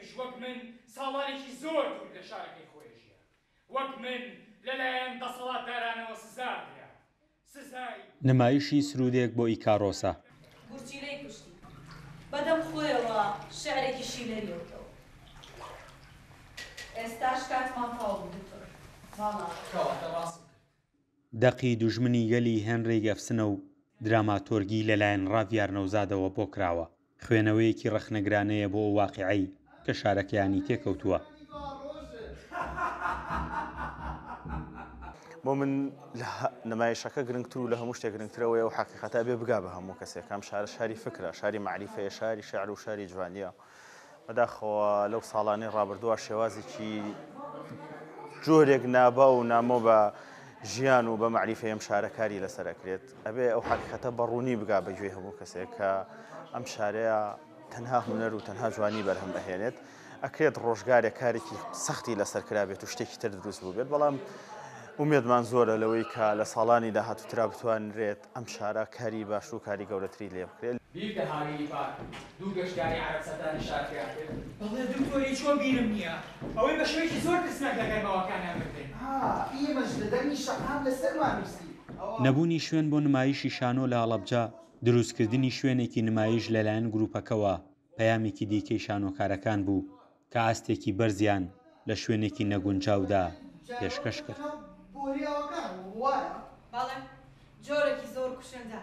ئەویش وەک من ساڵانێکی زۆر دوور لە شارەکەی خۆی ژیە، وەک من لەلایەن دەسەڵاتدارانەوە سزادرا. سزای نمایشی سرودێک بۆ ئیکارۆسە. گورچینەی کوشتی بەدەم خۆیەوە شعرێکی شیلەریەوەتەوە. ئێستاش کاتمان تەواو بوو دکتۆر. دەقی دوژمنی گەلی هێنری گەفسنە و دراماتۆرگی لەلایەن ڕاڤیار نەوزادەوە بۆ کراوە. خوێنەوەیەکی ڕەخنەگرانەیە بۆ واقیعی کە شارەکەیانی تێکەوتووە. بۆ من نمایشەکە گرنگتر و لە هەموو شتێک گرنگترەوەی و حقیقەتا بێ بگا بە هەموو کەسێک ئەم شارە شاری فکرە، شاری معریفەیە، شاری شێعر و شاری جوانیە. بەداخەوە لەو ساڵانەی ڕابردووە شێوازێکی جۆرێک نابا و نامۆ بە ژیان و بە معریفەی ئەم شارەکاری لەسەرەکرێت. ئەبێ ئەو حقیقەتە بەڕوونی بگا بەگوێ هەموو کەسێک کە ئەم شارەیە تەنها هونەر و تەنها جوانی بەرهەم ئەهێنێت. ئەکرێت ڕۆژگارێک کارێکی سەختی لەسەرکرا بێت و شتێکی تر دروست بوو بێت، بەڵام ومێدمان زۆرە لەوەی کە لە ساڵانی داهاتووترا بتوانرێت ئەم شارە کاری باش و کاری گەورەتری لێ بکرێت. بیرکە هاوێری پاک دوو گەشتیاری عەرەب سەردانی شارکرا کرد. بەڵێ دکتۆری چۆن بیرم نییە، ئەوەی بە شێوەیەکی زۆر ترسناک دەگەرمەوەکانیان بکرێن. ئێمەش لە دەنگی شەقام لەسەرمان نووسی. نەبوونی شوێن بۆ نمایشی شانۆ لە هەڵەبجە، دروستکردنی شوێنێکی نمایش لەلایەن گروپەکەوە پەیامێکی دیکەی شانۆکارەکان بوو کە ئاستێکی بەرزیان لە شوێنێکی نەگونجاودا پێشکەش کرد. بەڵێ جۆرێکی زۆر کوشندە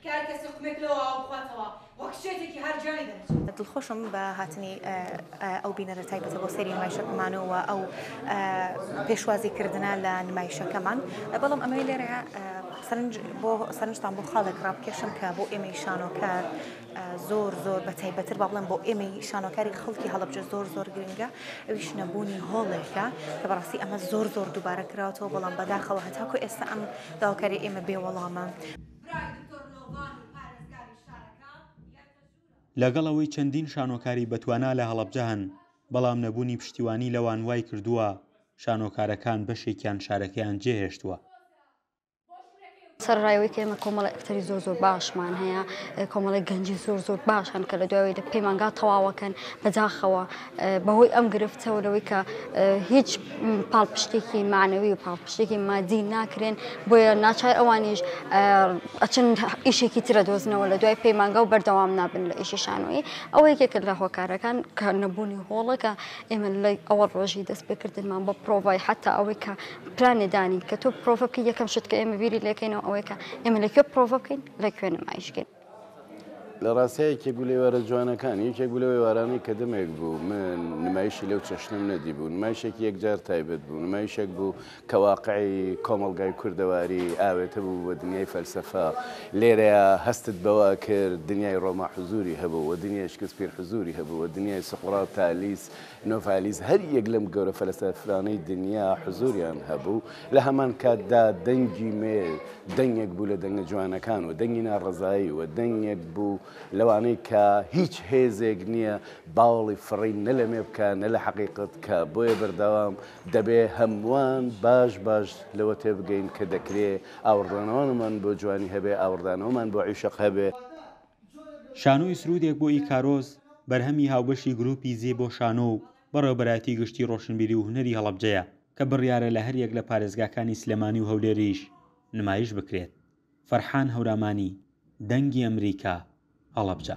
کار کەس حکومێک لەوە بخواتەوە وەک شتێکی هەرجانی دەرەچێت. دڵخۆشم بە هاتنی ئەو بینەرە تایبەتە بۆ سەری نمایشەکەمانەوە ئەو پێشوازیکردنە لە نمایشەکەمان، بەڵام ئەمەی لێرە سەرنجتان بۆ خاڵێک ڕابکێشم کە بۆ ئێمەی شانۆکار زۆر زۆر بە تایبەتر با بڵێم بۆ ئێمەی شانۆکاری خەڵکی هەڵەبجە زۆر گرنگە، ئەویش نەبوونی هۆڵێکە کە بەڕاستی ئەمە زۆر دووبارە کراوەتەوە، بەڵام بەداخەوە هەتاکو ئێستا ئەم داواکاری ئێمە بێوەڵامە. لەگەڵەوەی چەندین شانۆکاری بەتوانا لە هەڵەبجە هەن، بەڵام نەبوونی پشتیوانی لەوان وای کردووە شانۆکارەکان بەشێکیان شارەکەیان جێهێشتووە. سەرڕایەوەی کە ئێمە کۆمەڵی ئەکتەری زۆر باشمان هەیە، کۆمەڵی گەنجی زۆر باشن کە لە دوایەوەی پەیمانگا تەواوەکەن بەداخەوە بەهۆی ئەم گرفتەوە لەوەی کە هیچ پاڵپشتێکی معنەوی و پاڵپشتێکی مادی ناکرێن، بۆیە ناچار ئەوانیش ئەچن ئیشێکی ترە دۆزنەوە لە دوای پەیمانگا و بەردەوام نابن لە ئیشی شانۆیی. ئەوە یەکێک لە هۆکارەکان کە نەبوونی هۆڵەکە ئێمە لە ئەوە ڕۆژی دەست پێکردنمان بە پرۆڤای حتا ئەوەی کە پلانێدانی کە تۆ پرۆڤ بکەی یەکەم شت کە ئێمە بیری لێکەینەوە ئەوەی کە ئێمە لەکوێ پرۆڤ بکەین لەکوێ نمایشکەین. لە ڕاستەیە یەکێک بوو لێوارە جوانەکان، یەکێک بوو لەوەی وارانەی کە دەمێک بوو من نمایشی لەو چەشنم نەدی بوو، نمایشێکی یەکجار تایبەت بوو، نمایشێک بوو کە واقعی کۆمەڵگای کوردەواری ئاوێتە بوو بە دنیای فەلسەفە. لێرەیە هەستت بەوە کرد دنیای ڕۆما حزوری هەبوو و دنیای شکسپیر حزوری هەبوو و دنیای سقراط تالیس نۆڤالیس هەر یەک لەم گەورە فەلسەفانەی دنیا حزوریان هەبوو. لە هەمان کاتدا دەنگی مێر دەنگێک بوو لە دەنگە جوانەکان و دەنگی ناڕەزایی و دەنگێک بوو لەوانەی کە هیچ هێزێک نییە باوەڵی فڕی نە لە مێ بکە نە لە حەقیقت کە بۆیە بەردەوام دەبێ هەمووان باش لەوە تێبگەین کە دەکرێت ئاوردانەوەمان بۆ جوانی هەبێ، ئاوردانەوەمان بۆ عیشق هەبێ. شانۆی سرودێک بۆ ئیکارۆس بەرهەمی هاوبەشی گروپی زێ بۆ شانۆ و بەڕێوەبەرایەتی گشتی ڕۆشنبیری و هونەری هەڵەبجەیە کە بڕیارە لە هەر یەک لە پارێزگاکانی سلێمانی و هەولێریش نمایش بکرێت. فەرحان هەورامانی، دەنگی ئەمریکا، هەڵەبجە.